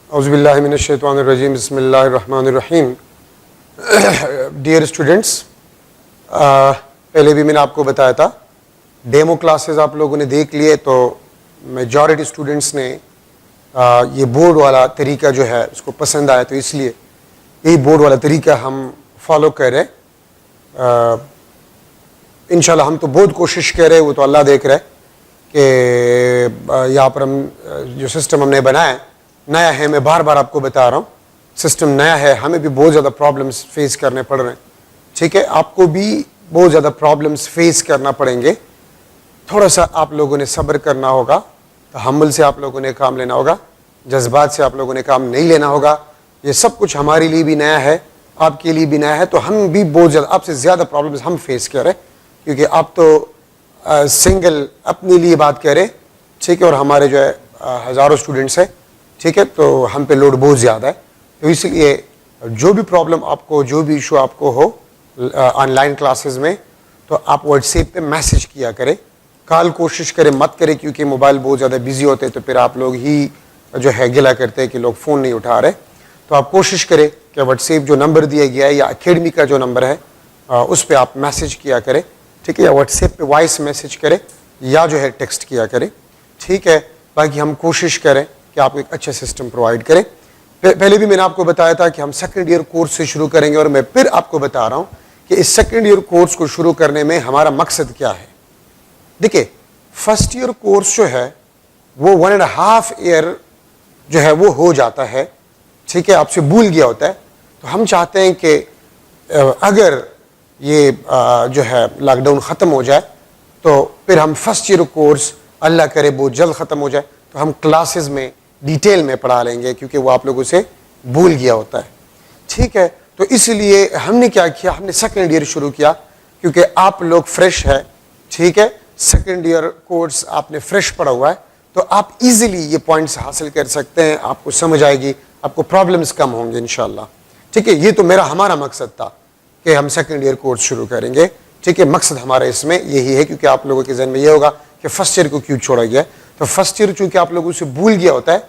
औज़ुबिल्लाहि मिनश्शैतानिर्रजीम बिस्मिल्लाहिर्रहमानिर्रहीम। Dear students, पहले भी मैंने आपको बताया था, डेमो क्लासेस आप लोगों ने देख लिए तो मेजॉरिटी स्टूडेंट्स ने ये बोर्ड वाला तरीका जो है उसको पसंद आया, तो इसलिए यही बोर्ड वाला तरीका हम फॉलो कर रहे हैं। इंशाल्लाह हम तो बहुत कोशिश कर रहे हैं, वो तो अल्लाह देख रहे हैं कि यहाँ पर हम जो सिस्टम हमने बनाया है नया है। मैं बार बार आपको बता रहा हूँ, सिस्टम नया है, हमें भी बहुत ज़्यादा प्रॉब्लम्स फेस करने पड़ रहे हैं। ठीक है, आपको भी बहुत ज़्यादा प्रॉब्लम्स फेस करना पड़ेंगे। थोड़ा सा आप लोगों ने सब्र करना होगा, तहम्मुल से आप लोगों ने काम लेना होगा, जज्बात से आप लोगों ने काम नहीं लेना होगा। ये सब कुछ हमारे लिए भी नया है, आपके लिए भी नया है, तो हम भी बहुत ज़्यादा आपसे ज़्यादा प्रॉब्लम्स हम फेस कर रहे हैं, क्योंकि आप तो सिंगल अपने लिए बात करें, ठीक है, और हमारे जो है हज़ारों स्टूडेंट्स हैं, ठीक है, तो हम पे लोड बहुत ज़्यादा है। तो इसलिए जो भी प्रॉब्लम आपको, जो भी इशू आपको हो ऑनलाइन क्लासेस में, तो आप व्हाट्सएप पे मैसेज किया करें। कॉल कोशिश करें मत करें, क्योंकि मोबाइल बहुत ज़्यादा बिजी होते हैं, तो फिर आप लोग ही जो है गिला करते हैं कि लोग फ़ोन नहीं उठा रहे। तो आप कोशिश करें कि व्हाट्सएप जो नंबर दिया गया है या अकेडमी का जो नंबर है उस पर आप मैसेज किया करें, ठीक है, या व्हाट्सएप पे वॉइस मैसेज करें या जो है टेक्स्ट किया करें, ठीक है। बाकी हम कोशिश करें कि आपको एक अच्छा सिस्टम प्रोवाइड करें। पहले भी मैंने आपको बताया था कि हम सेकंड ईयर कोर्स से शुरू करेंगे, और मैं फिर आपको बता रहा हूं कि इस सेकंड ईयर कोर्स को शुरू करने में हमारा मकसद क्या है। देखिए, फर्स्ट ईयर कोर्स जो है वो 1.5 ईयर जो है वो हो जाता है, ठीक है, आपसे भूल गया होता है। तो हम चाहते हैं कि अगर ये जो है लॉकडाउन ख़त्म हो जाए तो फिर हम फर्स्ट ईयर कोर्स अल्लाह करे बहुत जल्द ख़त्म हो जाए, तो हम क्लासेस में डिटेल में पढ़ा लेंगे, क्योंकि वो आप लोगों से भूल गया होता है, ठीक है। तो इसलिए हमने क्या किया, हमने सेकंड ईयर शुरू किया, क्योंकि आप लोग फ्रेश है, ठीक है, सेकंड ईयर कोर्स आपने फ्रेश पढ़ा हुआ है, तो आप इजीली ये पॉइंट्स हासिल कर सकते हैं, आपको समझ आएगी, आपको प्रॉब्लम्स कम होंगे इंशाल्लाह, ठीक है। ये तो हमारा मकसद था कि हम सेकंड ईयर कोर्स शुरू करेंगे, ठीक है। मकसद हमारा इसमें यही है, क्योंकि आप लोगों के जहन में ये होगा कि फर्स्ट ईयर को क्यों छोड़ा गया। तो फर्स्ट ईयर चूंकि आप लोगों से भूल गया होता है,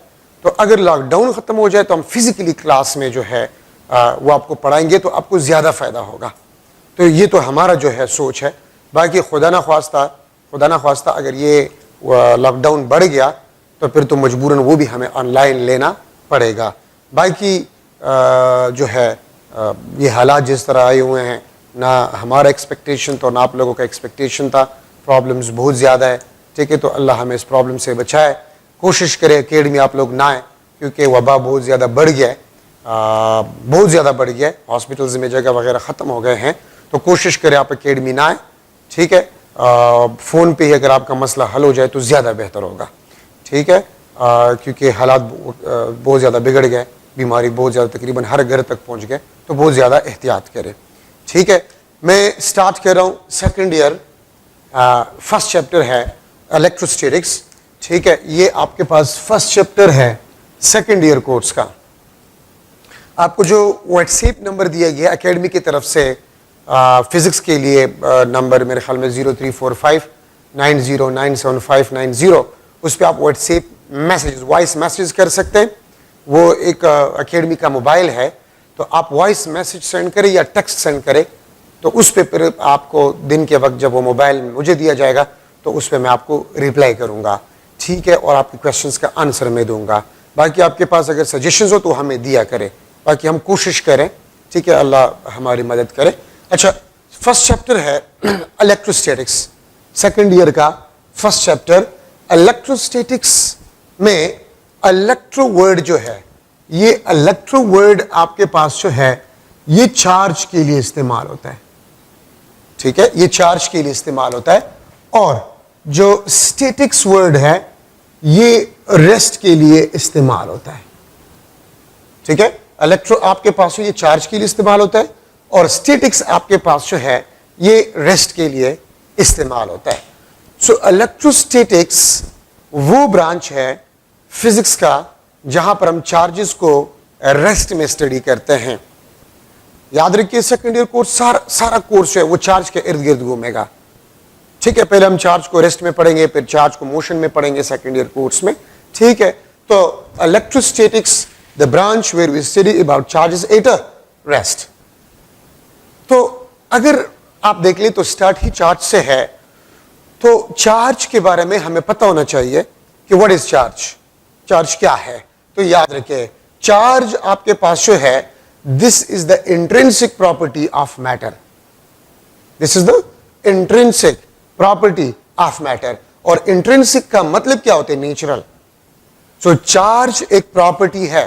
तो अगर लॉकडाउन खत्म हो जाए तो हम फिजिकली क्लास में जो है वो आपको पढ़ाएंगे, तो आपको ज्यादा फायदा होगा। तो ये तो हमारा जो है सोच है। बाकी खुदा ना ख्वास्ता अगर ये लॉकडाउन बढ़ गया तो फिर तो मजबूरन वो भी हमें ऑनलाइन लेना पड़ेगा। बाकी जो है ये हालात जिस तरह आए हुए हैं, ना हमारा एक्सपेक्टेशन तो ना आप लोगों का एक्सपेक्टेशन था, प्रॉब्लम्स बहुत ज़्यादा है, ठीक है। तो अल्लाह हमें इस प्रॉब्लम से बचाए। कोशिश करें अकेडमी आप लोग ना आए, क्योंकि वबा बहुत ज़्यादा बढ़ गया है, बहुत ज़्यादा बढ़ गया है, हॉस्पिटल्स में जगह वगैरह ख़त्म हो गए हैं। तो कोशिश करें आप अकेडमी ना आए, ठीक है। फ़ोन पे ही अगर आपका मसला हल हो जाए तो ज़्यादा बेहतर होगा, ठीक है, क्योंकि हालात बहुत ज़्यादा बिगड़ गए, बीमारी बहुत ज़्यादा तकरीबन हर घर तक पहुँच गए, तो बहुत ज़्यादा एहतियात करें, ठीक है। मैं स्टार्ट कर रहा हूँ सेकेंड ईयर, फर्स्ट चैप्टर है इलेक्ट्रोस्टैटिक्स, ठीक है। ये आपके पास फर्स्ट चैप्टर है सेकेंड ईयर कोर्स का। आपको जो व्हाट्सएप नंबर दिया गया एकेडमी की तरफ से फिजिक्स के लिए नंबर मेरे ख्याल में 034590975590, उस पर आप व्हाट्सएप मैसेज वॉइस मैसेज कर सकते हैं। वो एक एकेडमी का मोबाइल है, तो आप वॉइस मैसेज सेंड करें या टेक्स्ट सेंड करें, तो उस पर फिर आपको दिन के वक्त जब वो मोबाइल मुझे दिया जाएगा तो उस पर मैं आपको रिप्लाई करूँगा, ठीक है, और आपके क्वेश्चंस का आंसर मैं दूंगा। बाकी आपके पास अगर सजेशंस हो तो हमें दिया करें, बाकी हम कोशिश करें, ठीक है, अल्लाह हमारी मदद करे। अच्छा, फर्स्ट चैप्टर है इलेक्ट्रोस्टैटिक्स, सेकंड ईयर का फर्स्ट चैप्टर इलेक्ट्रोस्टैटिक्स में इलेक्ट्रो वर्ड जो है, ये इलेक्ट्रो वर्ड आपके पास जो है ये चार्ज के लिए इस्तेमाल होता है, ठीक है, ये चार्ज के लिए इस्तेमाल होता है। और जो स्टैटिक्स वर्ड है ये रेस्ट के लिए इस्तेमाल होता है, ठीक है। इलेक्ट्रो आपके पास ये चार्ज के लिए इस्तेमाल होता है, और स्टैटिक्स आपके पास जो है ये रेस्ट के लिए इस्तेमाल होता है। सो इलेक्ट्रोस्टैटिक्स वो ब्रांच है फिजिक्स का जहां पर हम चार्जेस को रेस्ट में स्टडी करते हैं। याद रखिए, सेकेंड ईयर कोर्स सारा कोर्स है वो चार्ज के इर्द गिर्द घूमेगा, ठीक है। पहले हम चार्ज को रेस्ट में पढ़ेंगे, फिर चार्ज को मोशन में पढ़ेंगे सेकेंड ईयर कोर्स में, ठीक है। तो electrostatics the branch where we study about charges at rest. तो अगर आप देख लें तो स्टार्ट ही चार्ज से है, तो चार्ज के बारे में हमें पता होना चाहिए कि व्हाट इज चार्ज, चार्ज क्या है। तो याद रखें, चार्ज आपके पास जो है, this is the intrinsic property of matter, this is the intrinsic property of matter. और इंट्रिंसिक का मतलब क्या होता है? नेचुरल। सो चार्ज एक प्रॉपर्टी है,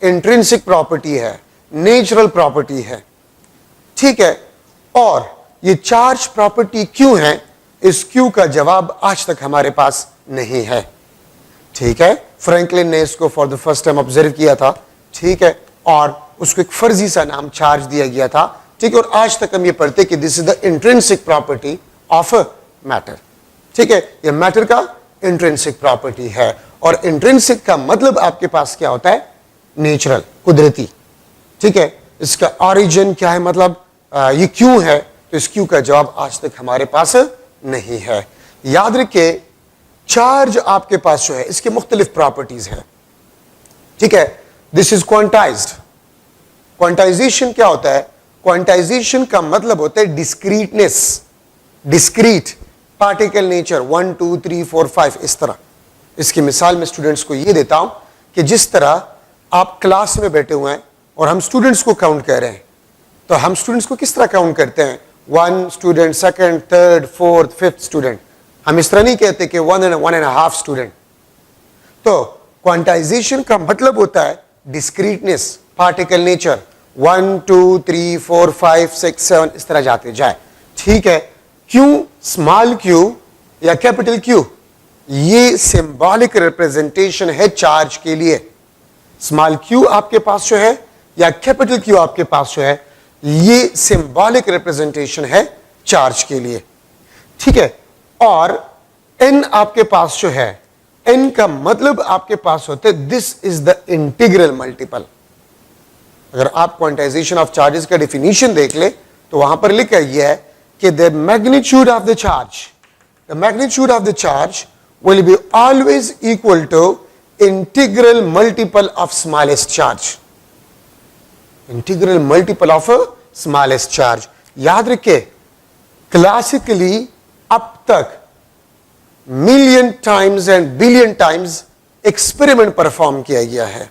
इंट्रिंसिक प्रॉपर्टी है, नेचुरल प्रॉपर्टी है, ठीक है। और ये चार्ज प्रॉपर्टी क्यों है, इस क्यों का जवाब आज तक हमारे पास नहीं है, ठीक है। फ्रैंकलिन ने इसको for the first time observe किया था, ठीक है, और उसको एक फर्जी सा नाम चार्ज दिया गया था, ठीक है। और आज तक हम ये पढ़ते कि this is the intrinsic property of matter, ठीक है। ये मैटर का इंट्रिंसिक प्रॉपर्टी है। और इंट्रिंसिक का मतलब आपके पास क्या होता है? नेचुरल, कुदरती, ठीक है। इसका ऑरिजिन क्या है, मतलब ये क्यों है, तो इस क्यों का जवाब आज तक हमारे पास नहीं है। याद रखिए, चार्ज आपके पास जो है, इसके मुख्तलिफ प्रॉपर्टीज हैं, ठीक है। This is quantized. क्वांटाइजेशन क्या होता है? क्वांटाइजेशन का मतलब होता है डिस्क्रीटनेस, डिस्क्रीट पार्टिकल नेचर, 1 2 3 4 5 इस तरह। इसकी मिसाल मैं स्टूडेंट्स को ये देता हूं कि जिस तरह आप क्लास में बैठे हुए हैं और हम स्टूडेंट्स को काउंट कर रहे हैं, तो हम स्टूडेंट्स को किस तरह काउंट करते हैं? 1 student, second, third, fourth, fifth student. हम इस तरह नहीं कहते कि 1 and 1.5 स्टूडेंट। तो क्वांटाइजेशन का मतलब होता है डिस्क्रीटनेस, पार्टिकल नेचर, 1 2 3 4 5 6 7 इस तरह जाते जाए, ठीक है। क्यों? स्मॉल क्यू या कैपिटल क्यू, ये सिंबॉलिक रिप्रेजेंटेशन है चार्ज के लिए। स्मॉल क्यू आपके पास जो है या कैपिटल क्यू आपके पास जो है, ये सिंबॉलिक रिप्रेजेंटेशन है चार्ज के लिए, ठीक है। और एन आपके पास जो है, एन का मतलब आपके पास होता है this is the integral multiple. अगर आप क्वांटाइजेशन ऑफ चार्जेस का डेफिनेशन देख ले तो वहां पर लिखा यह है कि the magnitude of the charge, the magnitude of the charge will be always equal to integral multiple of smallest charge, integral multiple of a smallest charge। याद रखिए, क्लासिकली अब तक million times and billion times experiment perform किया गया है,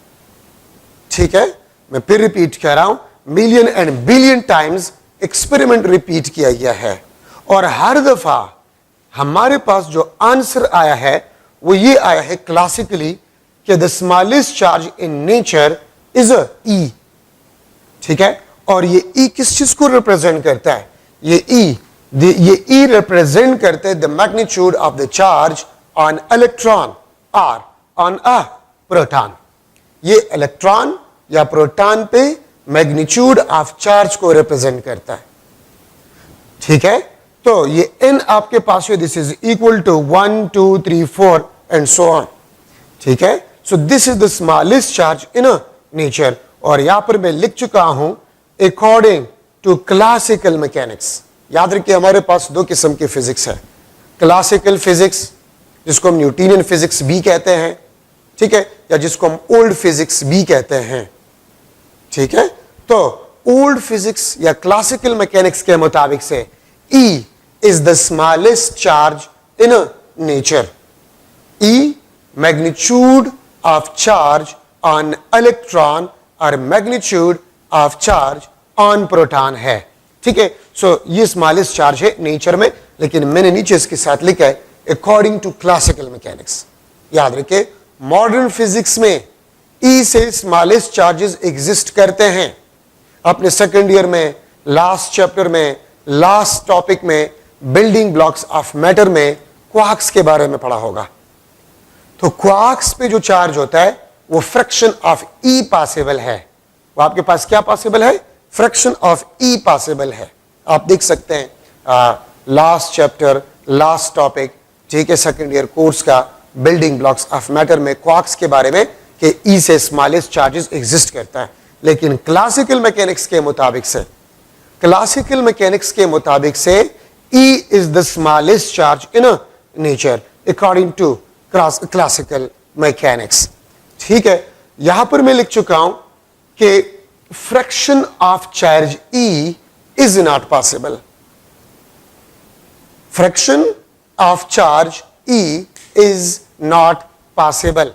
ठीक है। मैं फिर रिपीट कर रहा हूं, million and billion times experiment repeat किया गया है, और हर दफा हमारे पास जो आंसर आया है वो ये आया है क्लासिकली कि the smallest charge in nature is a e, ठीक है। और ये ई किस चीज को रिप्रेजेंट करता है? ये ई रिप्रेजेंट करते हैं the magnitude of the charge on electron और ऑन अ प्रोटॉन। ये इलेक्ट्रॉन या प्रोटॉन पे मैग्नीट्यूड ऑफ चार्ज को रिप्रेजेंट करता है, ठीक है। तो ये n आपके पास है, this is equal to 1 2 3 4 and so on, ठीक है। So this is the smallest charge in nature. और यहां पर मैं लिख चुका हूं अकॉर्डिंग टू क्लासिकल मैकेनिक्स। याद रखिए, हमारे पास दो किस्म की फिजिक्स है, क्लासिकल फिजिक्स जिसको हम न्यूटनियन फिजिक्स भी कहते हैं, ठीक है, या जिसको हम ओल्ड फिजिक्स भी कहते हैं, ठीक है। तो ओल्ड फिजिक्स या क्लासिकल मैकेनिक्स के मुताबिक से E is the smallest charge in a nature. E magnitude of charge on electron और magnitude of charge on proton है, ठीक है। सो ये स्मॉलेस्ट चार्ज है नेचर में, लेकिन मैंने नीचे इसके साथ लिखा है अकॉर्डिंग टू क्लासिकल मैकेनिक्स। याद रखिए, मॉडर्न फिजिक्स में E से स्मॉलेस्ट चार्जेस एग्जिस्ट करते हैं। अपने सेकेंड ईयर में, लास्ट चैप्टर में, लास्ट टॉपिक में, बिल्डिंग ब्लॉक्स ऑफ मैटर में क्वार्क्स के बारे में पढ़ा होगा। तो क्वार्क्स पे जो चार्ज होता है वो फ्रैक्शन ऑफ ई पॉसिबल है। वो आपके पास क्या पॉसिबल है? फ्रैक्शन ऑफ ई पॉसिबल है। आप देख सकते हैं लास्ट चैप्टर, लास्ट टॉपिक, ठीक है, सेकेंड ईयर कोर्स का बिल्डिंग ब्लॉक्स ऑफ मैटर में क्वार्क्स के बारे में कि ई से स्मॉलेस्ट चार्जेस एग्जिस्ट करता है। लेकिन क्लासिकल मैकेनिक्स के मुताबिक से, क्लासिकल मैकेनिक्स के मुताबिक से E is the smallest charge in a nature according to classical mechanics, ठीक है। यहां पर मैं लिख चुका हूं कि fraction of charge E is not possible. Fraction of charge E is not possible.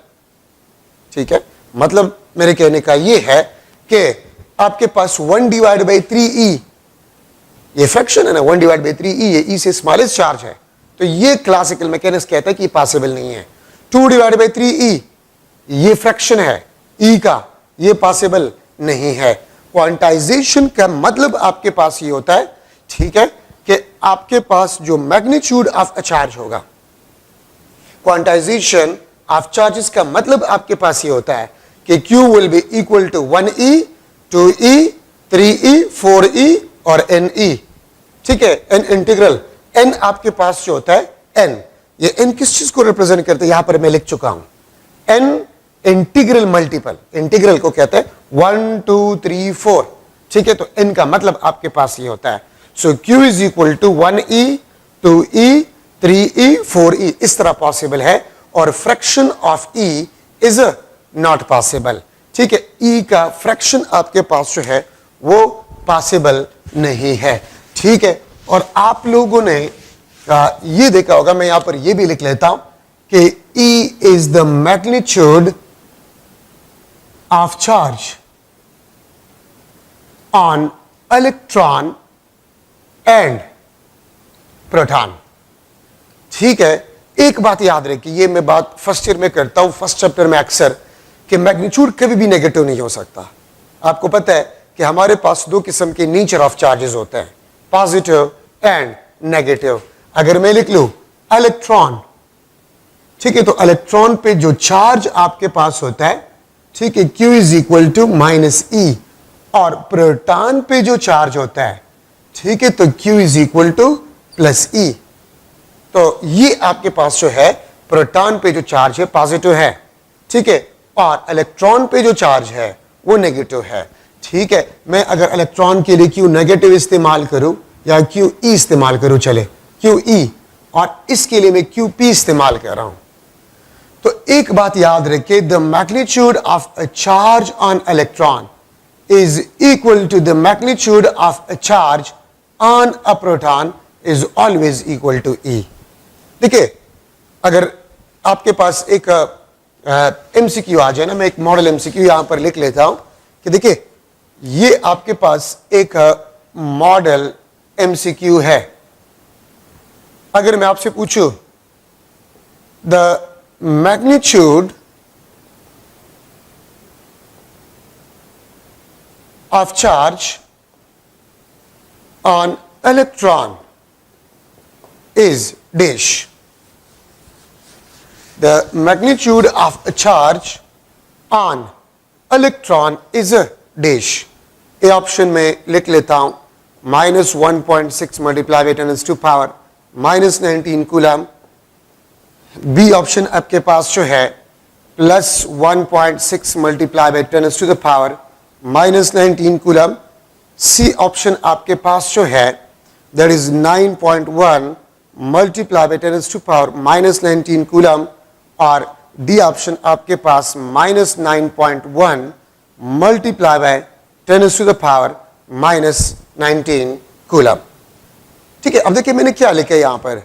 ठीक है, मतलब मेरे कहने का यह है कि आपके पास 1/3E, ये फ्रैक्शन है ना, 1/3E, ये E से स्मॉलेस्ट चार्ज है, तो ये क्लासिकल मैकेनिक्स कहता है कि पॉसिबल नहीं है। 2/3E, ये फ्रैक्शन है E का, ये पॉसिबल नहीं है। क्वांटाइजेशन का मतलब आपके पास ये होता है, ठीक है, कि आपके पास जो मैग्नीट्यूड ऑफ अ चार्ज होगा, क्वांटाइजेशन ऑफ चार्जेस का मतलब आपके पास ये होता है कि Q will be equal to 1E, 2E, 3E, 4E और NE। ठीक है, n इंटीग्रल, n आपके पास जो होता है n, ये n किस चीज को रिप्रेजेंट करते हैं, यहां पर मैं लिख चुका हूं, n इंटीग्रल मल्टीपल, इंटीग्रल को कहते हैं 1 2 3 4। ठीक है, तो n का मतलब आपके पास ये होता है, so Q is equal to 1E, 2E, 3E, 4E, इस तरह पॉसिबल है, और fraction of E is not possible. ठीक है, E का फ्रैक्शन आपके पास जो है वो पॉसिबल नहीं है। ठीक है, और आप लोगों ने ये देखा होगा, मैं यहां पर ये भी लिख लेता हूं कि E is the magnitude of charge on electron and proton. ठीक है, एक बात याद रखिए, ये मैं बात फर्स्ट ईयर में करता हूं, फर्स्ट चैप्टर में अक्सर, कि मैग्नीट्यूड कभी भी नेगेटिव नहीं हो सकता। आपको पता है कि हमारे पास दो किस्म के नेचर ऑफ चार्जेस होते हैं, पॉजिटिव एंड नेगेटिव। अगर मैं लिख लूं इलेक्ट्रॉन, ठीक है, तो इलेक्ट्रॉन पे जो चार्ज आपके पास होता है, ठीक है, Q is equal to -E, और प्रोटॉन पे जो चार्ज होता है, ठीक है, तो Q is equal to +E। तो ये आपके पास जो है प्रोटॉन पे जो चार्ज है पॉजिटिव है, ठीक है, और इलेक्ट्रॉन पे जो चार्ज है वो नेगेटिव है। ठीक है, मैं अगर इलेक्ट्रॉन के लिए Q नेगेटिव इस्तेमाल करूं या QE इस्तेमाल करूं, चले QE, और इसके लिए मैं QP इस्तेमाल कर रहा हूं, तो एक बात याद रखिए, the magnitude of a charge on electron is equal to the magnitude of a charge on a proton is always equal to E। देखिए, अगर आपके पास एक MCQ आ जाए ना, मैं एक मॉडल MCQ यहां पर लिख लेता हूं कि देखिए, ये आपके पास एक मॉडल MCQ है। अगर मैं आपसे पूछूं the magnitude of charge on electron is dash, the magnitude of a charge on electron is a dash। A option में लिख लेता हूं -1.6 multiply by 10⁻⁻, -19 coulomb. B option आपके पास जो है +1.6 multiply by 10⁻⁻, -19 coulomb. C option आपके पास जो है that is 9.1 multiply by 10⁻⁻, -19 coulomb, और डी ऑप्शन आपके पास -9.1 मल्टीप्लाई बाय 10⁻⁻⁻19 कूलम। ठीक है, अब देखिए मैंने क्या लिखा है यहां पर,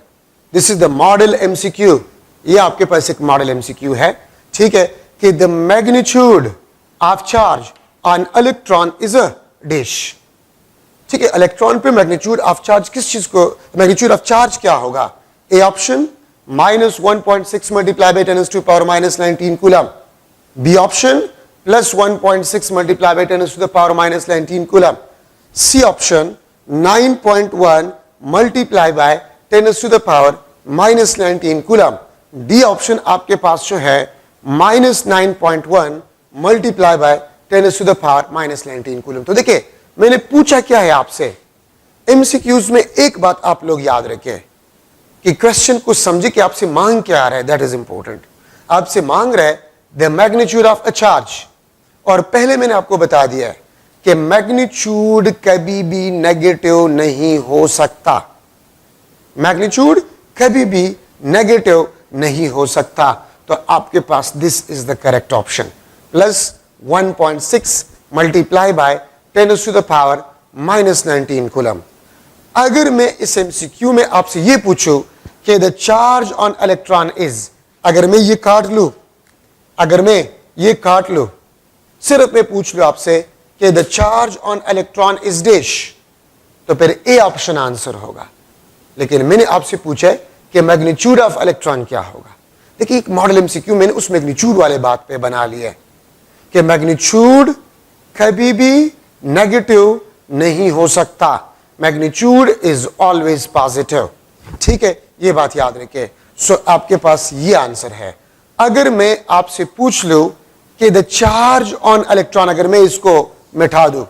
this is the model MCQ। ये आपके पास एक मॉडल MCQ है, ठीक है, कि the magnitude of charge on electron is a dash. ठीक है, इलेक्ट्रॉन पे मैग्नीट्यूड ऑफ चार्ज किस चीज को, मैग्नीट्यूड ऑफ चार्ज क्या होगा? A option -1.6 multiply by 10⁻⁻19 coulomb, B option +1.6 multiply by 10⁻⁻19 coulomb, C option 9.1 multiply by 10⁻⁻19 coulomb, D option आपके पास जो है -9.1 मल्टीप्लाई बाय 10⁻⁻19 कूलम। तो देखिए, मैंने पूछा क्या है आपसे, MCQs में एक बात आप लोग याद रखें कि क्वेश्चन को समझे कि आपसे मांग क्या आ रहा है, दैट इज इंपॉर्टेंट। आपसे मांग रहा है the magnitude of a charge, और पहले मैंने आपको बता दिया है कि मैग्नीट्यूड कभी भी नेगेटिव नहीं हो सकता, मैग्नीट्यूड कभी भी नेगेटिव नहीं हो सकता। तो आपके पास this is the correct option. Plus 1.6 multiply by 10⁻⁻⁻19 coulomb. अगर मैं इस एमसीक्यू में आपसे ये पूछूं कि the charge on electron is, अगर मैं ये काट लूं, सिर्फ मैं पूछ लूं आपसे कि the charge on electron is dash, तो फिर ए ऑप्शन आंसर होगा। लेकिन मैंने आपसे पूछा है कि मैग्नीट्यूड ऑफ इलेक्ट्रॉन क्या होगा। देखिए एक मॉडल एमसीक्यू मैंने उस मैग्नीट्यूड वाले बात पे बना लिया है कि मैग्नीट्यूड कभी भी नेगेटिव नहीं हो सकता, मैग्नीट्यूड इज ऑलवेज पॉजिटिव। ठीक है, ये बात याद रखिए। सो आपके पास ये आंसर है। अगर मैं आपसे पूछ लूं कि द चार्ज ऑन इलेक्ट्रॉन, अगर मैं इसको मिटा दूं,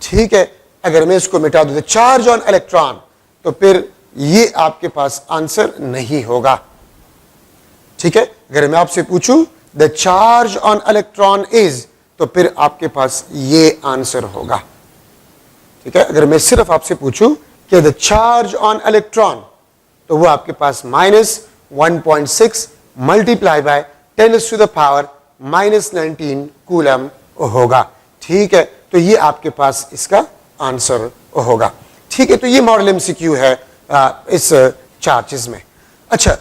ठीक है, अगर मैं इसको मिटा दूं द चार्ज ऑन इलेक्ट्रॉन, तो फिर ये आपके पास आंसर नहीं होगा। ठीक है, अगर मैं आपसे पूछूं the charge on electron is, तो फिर आपके पास ये आंसर होगा। ठीक है, अगर मैं सिर्फ आपसे पूछूं कि द चार्ज ऑन इलेक्ट्रॉन, तो वो आपके पास -1.6 मल्टीप्लाई बाय 10⁻⁻19 कूलम होगा। ठीक है, तो ये आपके पास इसका आंसर होगा। ठीक है, तो ये मॉडल एमसीक्यू है इस चार्जेस में। अच्छा,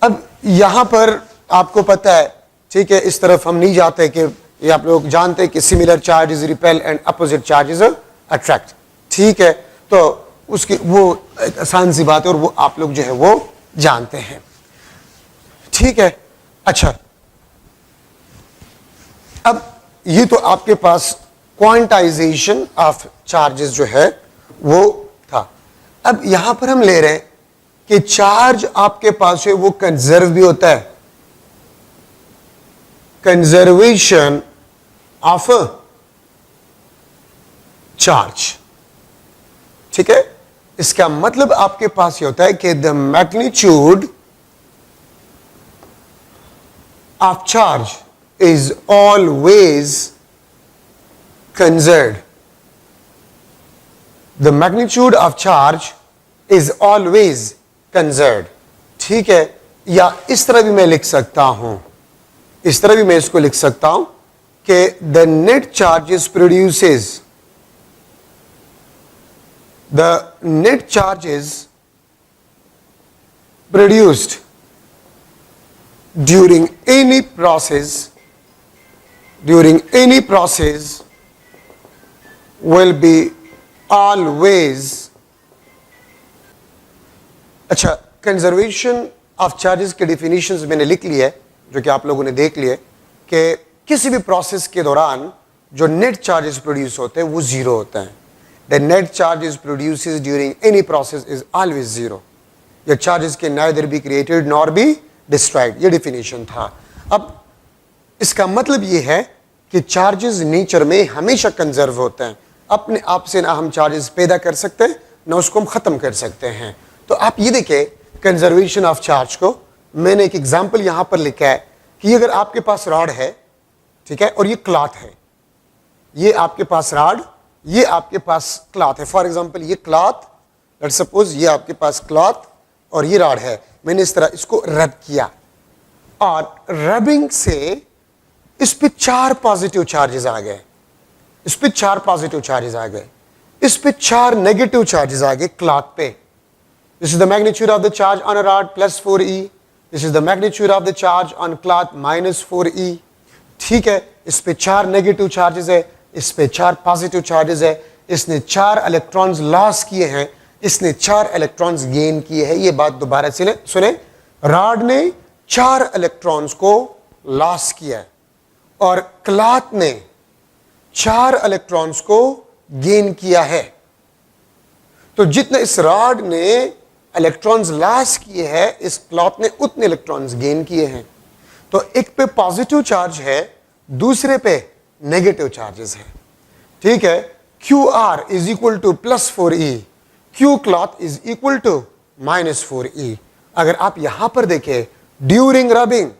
अब यहां पर आपको पता है, ठीक है, इस तरफ हम नहीं जाते कि ये आप लोग जानते हैं कि similar charges repel and opposite charges attract. ठीक है, तो उसकी वो एक आसान सी बात है और वो आप लोग जो है वो जानते हैं। ठीक है, अच्छा, अब ये तो आपके पास क्वांटाइजेशन ऑफ चार्जेस जो है वो था। अब यहां पर हम ले रहे हैं कि चार्ज आपके पास है वो कंजर्व भी होता है, कंजर्वेशन ऑफ चार्ज। ठीक है, इसका मतलब आपके पास ये होता है कि the magnitude of charge is always conserved. The magnitude of charge is always conserved. ठीक है, या इस तरह भी मैं लिख सकता हूं, इस तरह भी मैं इसको लिख सकता हूं कि the net charges produces, the net charges produced during any process will be always। अच्छा, कंजर्वेशन ऑफ चार्जेस के डिफिनीशंस मैंने लिख लिया है, जो कि आप लोगों ने देख लिया कि किसी भी प्रोसेस के दौरान जो नेट चार्जेस प्रोड्यूस होते हैं वो जीरो होते हैं। The net charges produced during any process is always zero. The charges can neither be created nor be destroyed. ये definition था। अब इसका मतलब ये है कि चार्जेस नेचर में हमेशा कंजर्व होते हैं। अपने आप से ना हम चार्जेस पैदा कर सकते हैं ना उसको हम खत्म कर सकते हैं। तो आप ये देखें कंजर्वेशन ऑफ चार्ज को, मैंने एक एग्जाम्पल यहां पर लिखा है कि अगर आपके पास रॉड है, ठीक है, और ये क्लॉथ है, ये आपके पास रॉड, ये आपके पास क्लॉथ है। फॉर एग्जाम्पल ये क्लॉथ, लेट्स सपोज ये आपके पास क्लॉथ और ये रॉड है, मैंने इस तरह इसको रब किया और रबिंग से इस पे 4 पॉजिटिव चार्जेस आ गए, इस पे 4 पॉजिटिव चार्जेस आ गए, इस पे 4 नेगेटिव चार्जेस आ गए क्लॉथ पे। This is the magnitude of the charge on a rod +4e, this is the magnitude of the charge on cloth -4e। ठीक है, इस पे 4 नेगेटिव चार्जेस है, इस पे 4 पॉजिटिव चार्जेस है, इसने 4 इलेक्ट्रॉन्स लॉस किए हैं, इसने 4 इलेक्ट्रॉन्स गेन किए हैं। ये बात दोबारा से सुने, रॉड ने 4 इलेक्ट्रॉन्स को लॉस किया है और क्लॉथ ने 4 इलेक्ट्रॉन्स को गेन किया है। तो जितने इस रॉड ने इलेक्ट्रॉन्स लॉस किए हैं, इस क्लॉथ ने उतने इलेक्ट्रॉन्स गेन किए हैं। तो एक पे पॉजिटिव चार्ज है, दूसरे पे नेगेटिव चार्जेस है। ठीक है, QR is equal to +4e, Q cloth is equal to -4e। अगर आप यहां पर देखें, during rubbing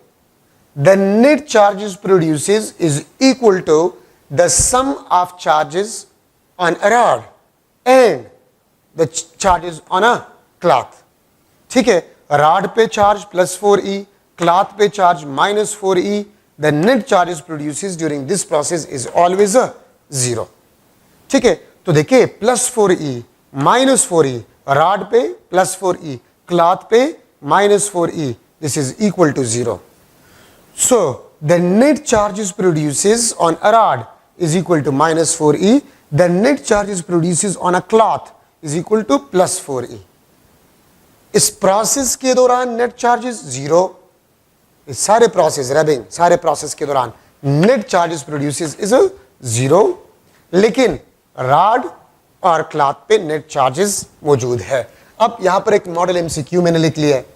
the net charges produces is equal to the sum of charges on a rod and the charges on a cloth. ठीक है, rod पे charge +4e, cloth पे charge -4e, the net charges produced during this process is always a 0. ठीक है, तो देखिए +4e -4e rod पे +4e cloth पे -4e, this is equal to 0. So the net charges produces on a rod is equal to -4e, the net charges produces on a cloth is equal to +4e. इस process के दौरान net charges 0, इस सारे process rubbing सारे process के दौरान net charges produces is 0, लेकिन rod और क्लॉथ पे नेट चार्जेस मौजूद है. अब यहां पर एक मॉडल एमसीक्यू मैंने लिख लिया है.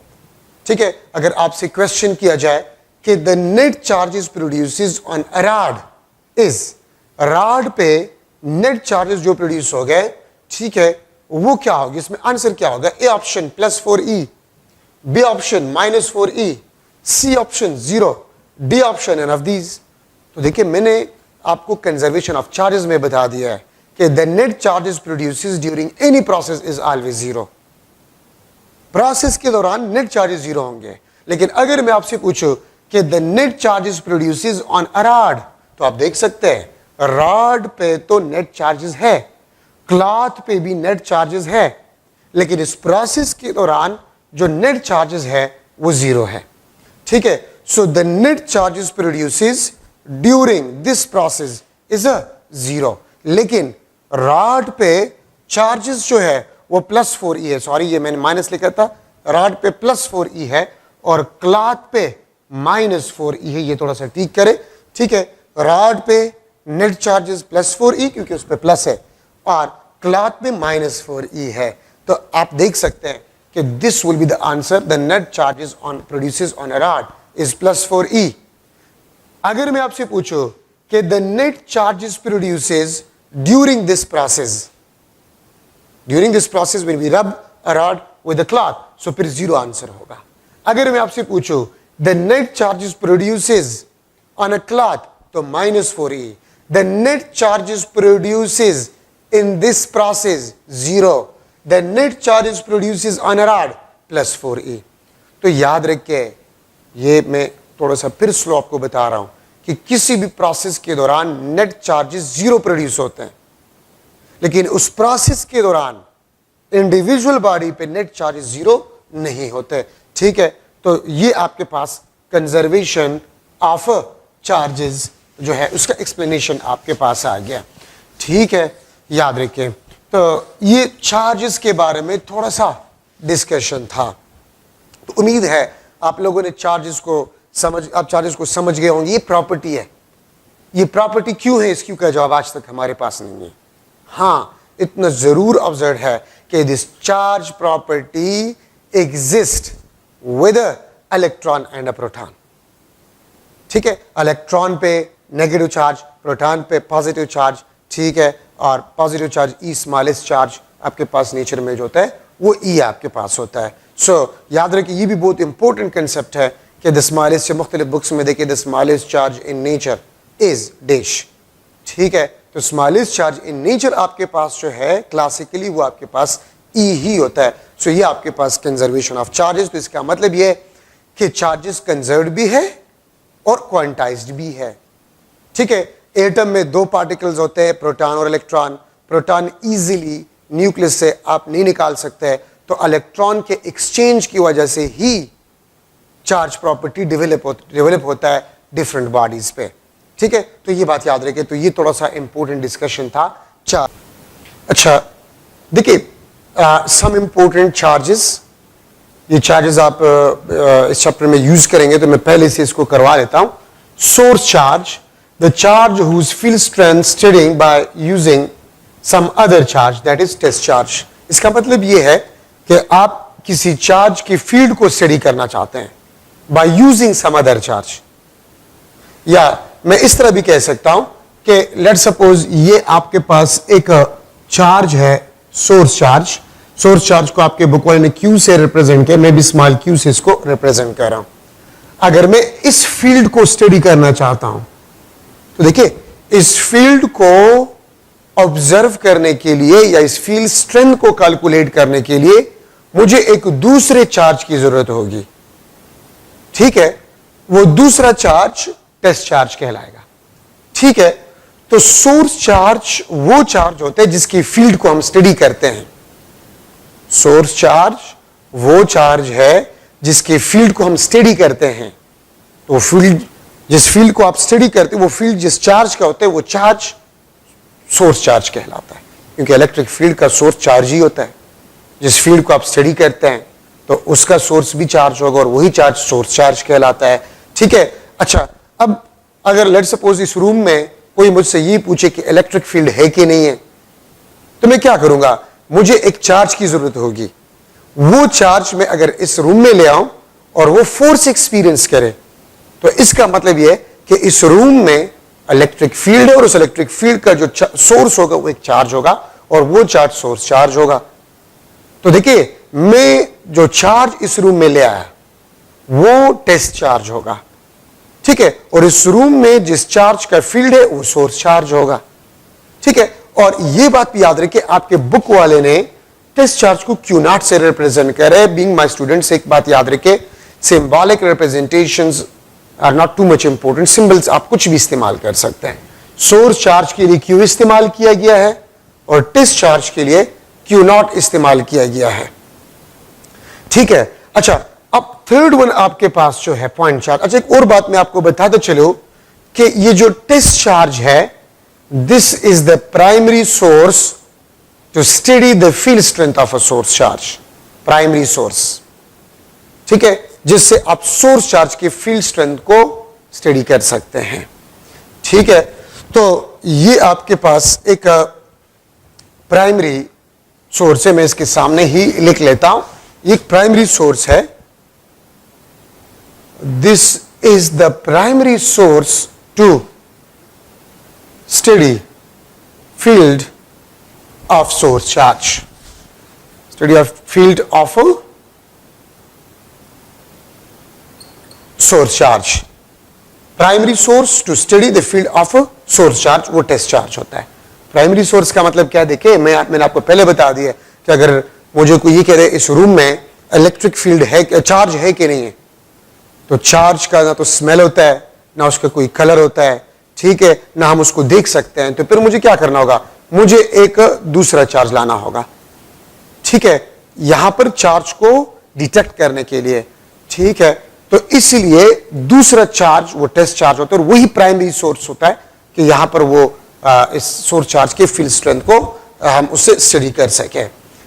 ठीक है, अगर आपसे क्वेश्चन किया जाए कि the net charges produces on a rod is, rod पे नेट चार्जेस जो प्रोड्यूस हो गए, ठीक है, वो क्या होगा, इसमें आंसर क्या होगा? A option +4e, B option -4e, C option 0, D option none of these. तो देखिए मैंने आपको कंजर्वेशन ऑफ चार्जेस में बता दिया है कि the net charges produces during any process is always 0. Process के दौरान नेट चार्जेस 0 होंगे, लेकिन अगर मैं आपसे पूछूं कि the net charges produces on a rod, तो आप देख सकते हैं रॉड पे तो नेट चार्जेस है, क्लॉथ पे भी नेट चार्जेस है, लेकिन इस प्रोसेस के दौरान जो नेट चार्जेस है वो 0 है. ठीक है, so the net charges produces during this process is a 0, लेकिन रॉड पे चार्जेस जो है वो +4e है. सॉरी, ये मैंने माइनस लिखा था, रॉड पे +4e है और क्लॉथ पे -4e है. ये थोड़ा सा ठीक करे. ठीक है, रॉड पे नेट चार्जेस +4e क्योंकि उस पे प्लस है और क्लॉथ पे -4e है. तो आप देख सकते हैं कि this will be the answer. The net charges on produces on a rod is +4e. अगर मैं आपसे पूछूं कि the net charges produces during this process, during this process when we rub a rod with a cloth, so फिर 0 answer होगा. अगर मैं आपसे पूछूं the net charges produces on a cloth, तो -4e. The net charges produces in this process 0, the net charges produces on a rod +4e. तो याद रखिए, ये मैं थोड़ा सा फिर स्लो आपको बता रहा हूं कि किसी भी प्रोसेस के दौरान नेट चार्जेस 0 प्रोड्यूस होते हैं, लेकिन उस प्रोसेस के दौरान इंडिविजुअल बॉडी पे नेट चार्जेस 0 नहीं होते. ठीक है, तो ये आपके पास कंजर्वेशन ऑफ चार्जेस जो है उसका एक्सप्लेनेशन आपके पास आ गया. ठीक है, याद रखें. तो ये चार्जेस के बारे में थोड़ा सा डिस्कशन था. तो उम्मीद है आप लोगों ने चार्जेस को समझ गए होंगे. ये प्रॉपर्टी है, ये प्रॉपर्टी क्यों है, इसकी का जवाब आज तक हमारे पास नहीं है. हाँ, इतना जरूर ऑब्जर्व है कि this charge property exist with electron and a proton. ठीक है, इलेक्ट्रॉन पे नेगेटिव चार्ज, प्रोटॉन पे पॉजिटिव चार्ज. ठीक है, और पॉजिटिव चार्ज ई स्मॉलेस्ट चार्ज आपके पास नेचर में जो होता है वो ई आपके पास होता है. सो याद रखिए, ये भी बहुत इंपॉर्टेंट कंसेप्ट है कि द स्मॉलेस्ट, मुख्तलिफ बुक्स में देखिए the smallest charge in nature is dash. ठीक है, तो स्मॉलेस्ट चार्ज इन नेचर आपके पास जो है क्लासिकली वो आपके पास ई ही होता है. सो ये आपके पास कंजर्वेशन ऑफ चार्जेस. तो इसका मतलब ये है कि चार्जेस कंजर्व्ड भी है और क्वांटाइज्ड भी है. ठीक है, एटम में 2 पार्टिकल्स होते हैं, प्रोटॉन और इलेक्ट्रॉन. प्रोटॉन इजीली न्यूक्लियस से आप नहीं निकाल सकते, तो इलेक्ट्रॉन के एक्सचेंज की वजह से ही चार्ज प्रॉपर्टी डेवलप होता है डिफरेंट बॉडीज पे. ठीक है, तो ये बात याद रखें. तो ये थोड़ा सा इंपॉर्टेंट डिस्कशन था चार्ज. अच्छा देखिए, सम इंपॉर्टेंट चार्जेस, ये चार्जेस आप इस चैप्टर में यूज करेंगे, तो मैं पहले से इसको करवा लेता हूं. Source charge, the charge whose field strength studying by using some other charge, that is test charge. इसका मतलब ये है कि आप किसी चार्ज की फील्ड को स्टडी करना चाहते हैं by using some other charge. या मैं इस तरह भी कह सकता हूं कि let's suppose ये आपके पास एक चार्ज है, सोर्स चार्ज. सोर्स चार्ज को आपके बुक वाले ने Q से रिप्रेजेंट किया, मैं भी स्मॉल q से इसको रिप्रेजेंट कर रहा हूं. अगर मैं इस फील्ड को स्टडी करना चाहता हूं, तो देखिए इस फील्ड को ऑब्जर्व करने के लिए या इस फील्ड स्ट्रेंथ को कैलकुलेट करने के लिए मुझे एक दूसरे चार्ज की जरूरत होगी. ठीक है, वो दूसरा चार्ज टेस्ट चार्ज कहलाएगा। ठीक है, तो सोर्स चार्ज वो चार्ज होते हैं जिसकी फील्ड को हम स्टडी करते हैं। सोर्स चार्ज वो चार्ज है जिसकी फील्ड को हम स्टडी करते हैं। तो फील्ड, जिस फील्ड को आप स्टडी करते हैं वो फील्ड जिस चार्ज का होता है वो चार्ज सोर्स चार्ज कहलाता है, क्योंकि इलेक्ट्रिक फील्ड का सोर्स चार्ज ही होता है। जिस फील्ड को आप स्टडी करते हैं तो उसका सोर्स भी चार्ज होगा और वही चार्ज सोर्स चार्ज कहलाता है। ठीक है, अच्छा, अब अगर लेट सपोज इस रूम में कोई मुझसे ये पूछे कि इलेक्ट्रिक फील्ड है कि नहीं है, तो मैं क्या करूंगा? मुझे एक चार्ज की जरूरत होगी। वो चार्ज मैं अगर इस रूम में ले आऊं और वो फोर्स एक्सपीरियंस करे, तो इसका मतलब यह है कि इस रूम में इलेक्ट्रिक फील्ड है और उस इलेक्ट्रिक फील्ड का जो सोर्स होगा वो एक चार्ज होगा और वो चार्ज सोर्स चार्ज होगा। तो देखिए, मैं जो चार्ज इस रूम में ले आया वो टेस्ट चार्ज होगा। ठीक है, और इस रूम में जिस चार्ज का फील्ड है वो सोर्स चार्ज होगा। ठीक है, और ये बात भी याद रखिए, आपके बुक वाले ने टेस्ट चार्ज को Q0 से रिप्रेजेंट करे। बीइंग माय स्टूडेंट्स, एक बात याद रखिए, symbolic representations are not too much important. Symbols आप कुछ भी इस्तेमाल कर सकते हैं। सोर्स चार्ज के लिए Q इस्तेमाल किया गया है और टेस्ट चार्ज के लिए Q0 इस्तेमाल किया गया है। ठीक है, अच्छा, अब थर्ड वन आपके पास जो है पॉइंट चार्ज। अच्छा, एक और बात मैं आपको बताते चलो कि ये जो टेस्ट चार्ज है, this is the primary source to study the field strength of a source charge. Primary source, ठीक है, जिससे आप सोर्स चार्ज की फील्ड स्ट्रेंथ को स्टडी कर सकते हैं। ठीक है, तो ये आपके पास एक प्राइमरी सोर्स है। मैं इसके सामने ही लिख लेता हूं, एक प्राइमरी सोर्स है। This is the primary source to study field of source charge. Study of field of source charge. Primary source to study the field of source charge, वो टेस्ट चार्ज होता है। प्राइमरी सोर्स का मतलब क्या है? देखिए, मैंने आपको पहले बता दिया कि अगर मुझे कोई ये कह रहे इस रूम में इलेक्ट्रिक फील्ड है, चार्ज है कि नहीं है, तो चार्ज का ना तो स्मेल होता है, ना उसका कोई कलर होता है। ठीक है, ना हम उसको देख सकते हैं। तो फिर मुझे क्या करना होगा? मुझे एक दूसरा चार्ज लाना होगा। ठीक है, यहां पर चार्ज को डिटेक्ट करने के लिए। ठीक है, तो इसलिए दूसरा चार्ज वो टेस्ट चार्ज होता है और वही प्राइमरी सोर्स होता है कि यहां पर वो इस सोर्स चार्ज के फील्ड स्ट्रेंथ को हम उससे स्टडी कर सके।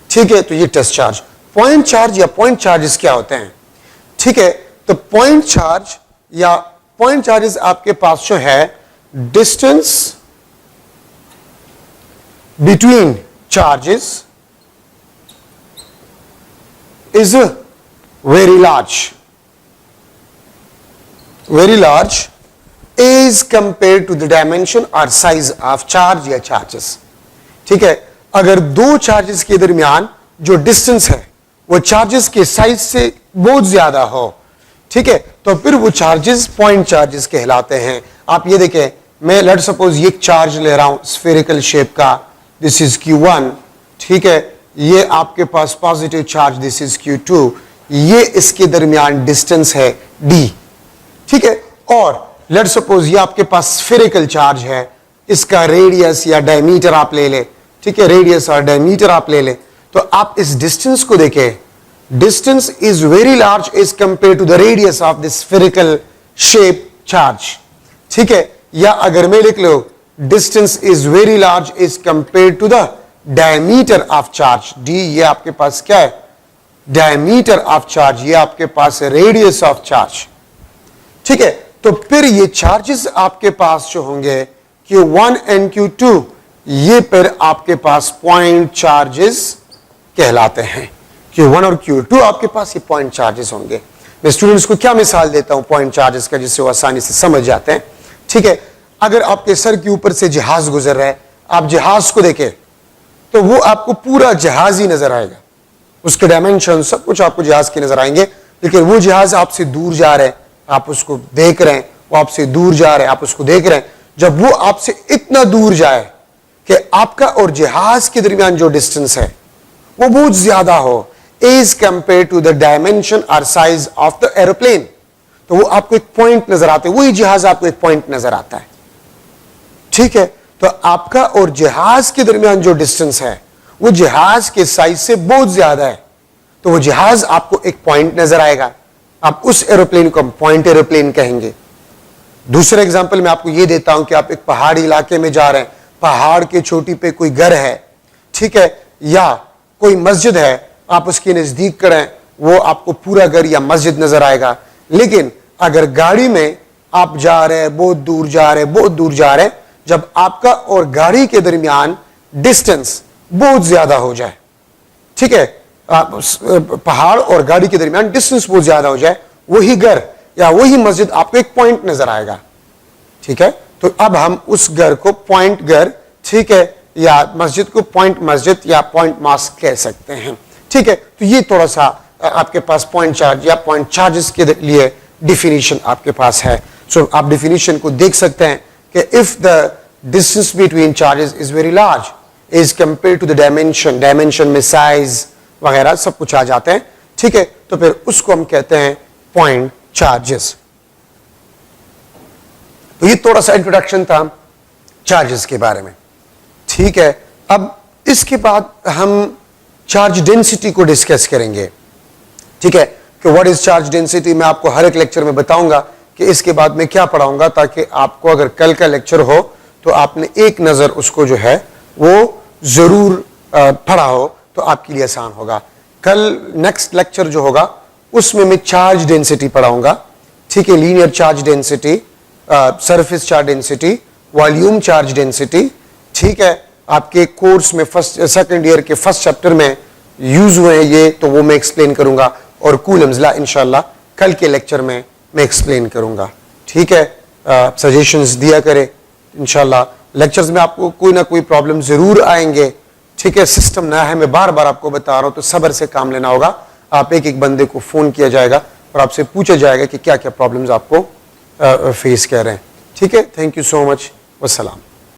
ठीक है, तो ये टेस्ट चार्ज। पॉइंट चार्ज या पॉइंट चार्जेस क्या होते हैं? ठीक है, तो पॉइंट चार्ज या पॉइंट चार्जेस आपके पास जो है, distance between charges is very large is compared to the dimension or size of charge या charges। ठीक है, अगर दो चार्जेस के दरमियान जो डिस्टेंस है वो चार्जेस के साइज से बहुत ज्यादा हो, ठीक है, तो फिर वो चार्जेस पॉइंट चार्जेस कहलाते हैं। आप ये देखें, मैं लेट सपोज ये चार्ज ले रहा हूं स्फेरिकल शेप का, दिस इज Q1। ठीक है, ये आपके पास positive charge, this is Q2। ये इसके दरमियान डिस्टेंस है D। ठीक है, और लेट सपोज ये आपके पास स्फेरिकल चार्ज है, इसका रेडियस या डायमीटर आप ले ले। ठीक है, रेडियस और डायमीटर आप ले ले, तो आप इस डिस्टेंस को देखें, distance is very large as compare to the radius of the spherical shape charge. ठीक है, या अगर मैं लिख लो distance is very large as compare to the diameter of charge, d, ये आपके पास क्या है? डायमीटर ऑफ चार्ज, ये आपके पास रेडियस ऑफ चार्ज। ठीक है, तो फिर ये चार्जेस आपके पास जो होंगे Q1 एंड Q2, ये फिर आपके पास पॉइंट चार्जेस कहलाते हैं। Q1 और Q2 आपके पास ये पॉइंट चार्जेस होंगे। मैं स्टूडेंट्स को क्या मिसाल देता हूं पॉइंट चार्जेस का, जिससे वो आसानी से समझ जाते हैं। ठीक है, अगर आपके सर के ऊपर से जहाज गुजर रहा है, आप जहाज को देखें तो वो आपको पूरा जहाज ही नजर आएगा, उसके डायमेंशन सब कुछ आपको जहाज के नजर आएंगे। लेकिन वो जहाज आपसे दूर जा रहे हैं, आप उसको देख रहे हैं, वो आपसे दूर जा रहे हैं, आप उसको देख रहे हैं। जब वो आपसे इतना दूर जाए कि आपका और जहाज के दरमियान जो डिस्टेंस है वो बहुत ज्यादा हो, as compare to the dimension और साइज ऑफ द एरोप्लेन, तो वो आपको एक पॉइंट नजर आता है, वही जहाज आपको एक पॉइंट नजर आता है। ठीक है, तो आपका और जहाज के दरमियान जो डिस्टेंस है वो जहाज के साइज से बहुत ज्यादा है, तो वो जहाज आपको एक पॉइंट नजर आएगा, आप उस एरोप्लेन को हम पॉइंट एरोप्लेन कहेंगे। दूसरा एग्जांपल मैं आपको ये देता हूं कि आप एक पहाड़ी इलाके में जा रहे हैं, पहाड़ के चोटी पे कोई घर है, ठीक है, या कोई मस्जिद है, आप उसके नजदीक करें, वो आपको पूरा घर या मस्जिद नजर आएगा। लेकिन अगर गाड़ी में आप जा रहे हैं, बहुत दूर जा रहे हैं, बहुत दूर जा रहे हैं, जब आपका और गाड़ी के दरमियान डिस्टेंस बहुत ज्यादा हो जाए, ठीक है, पहाड़ और गाड़ी के दरमियान डिस्टेंस बहुत ज्यादा हो जाए, वही घर या वही मस्जिद आपको एक पॉइंट नजर आएगा। ठीक है, तो अब हम उस घर को पॉइंट घर, ठीक है, या मस्जिद को पॉइंट मस्जिद या पॉइंट मॉस्क कह सकते हैं। ठीक है, तो ये थोड़ा सा आपके पास पॉइंट चार्ज या पॉइंट चार्जेस के लिए डिफिनीशन आपके पास है। सो आप डिफिनीशन को देख सकते हैं कि if the distance between charges is very large is compare to the dimension, dimension में साइज वगैरह सब कुछ आ जाते हैं। ठीक है, तो फिर उसको हम कहते हैं पॉइंट चार्जेस। तो ये थोड़ा सा इंट्रोडक्शन था चार्जेस के बारे में। ठीक है, अब इसके बाद हम चार्ज डेंसिटी को डिस्कस करेंगे। ठीक है, कि व्हाट इज चार्ज डेंसिटी मैं आपको हर एक लेक्चर में बताऊंगा कि इसके बाद मैं क्या पढ़ाऊंगा, ताकि आपको अगर कल का लेक्चर हो तो आपने एक नजर उसको जो है वो जरूर पढ़ा हो तो आपके लिए आसान होगा। कल नेक्स्ट लेक्चर जो होगा उसमें मैं चार्ज डेंसिटी पढ़ाऊंगा। ठीक है, linear charge density, surface charge density, volume charge density. ठीक है, आपके कोर्स में फर्स्ट सेकंड ईयर के फर्स्ट चैप्टर में यूज हुए हैं ये, तो वो मैं एक्सप्लेन करूंगा, और कूलम्स लॉ इंशाल्लाह कल के लेक्चर में मैं एक्सप्लेन करूंगा। ठीक है, सजेशंस दिया करें इंशाल्लाह। लेक्चर्स में आपको कोई ना कोई प्रॉब्लम जरूर आएंगे। ठीक है, सिस्टम नया है, मैं बार बार आपको बता रहा हूं, तो सब्र से काम लेना होगा। आप एक एक बंदे को फोन किया जाएगा और आपसे पूछा जाएगा कि क्या क्या प्रॉब्लम्स आपको फेस कर रहे हैं। ठीक है, थैंक यू सो मच, वस्सलाम।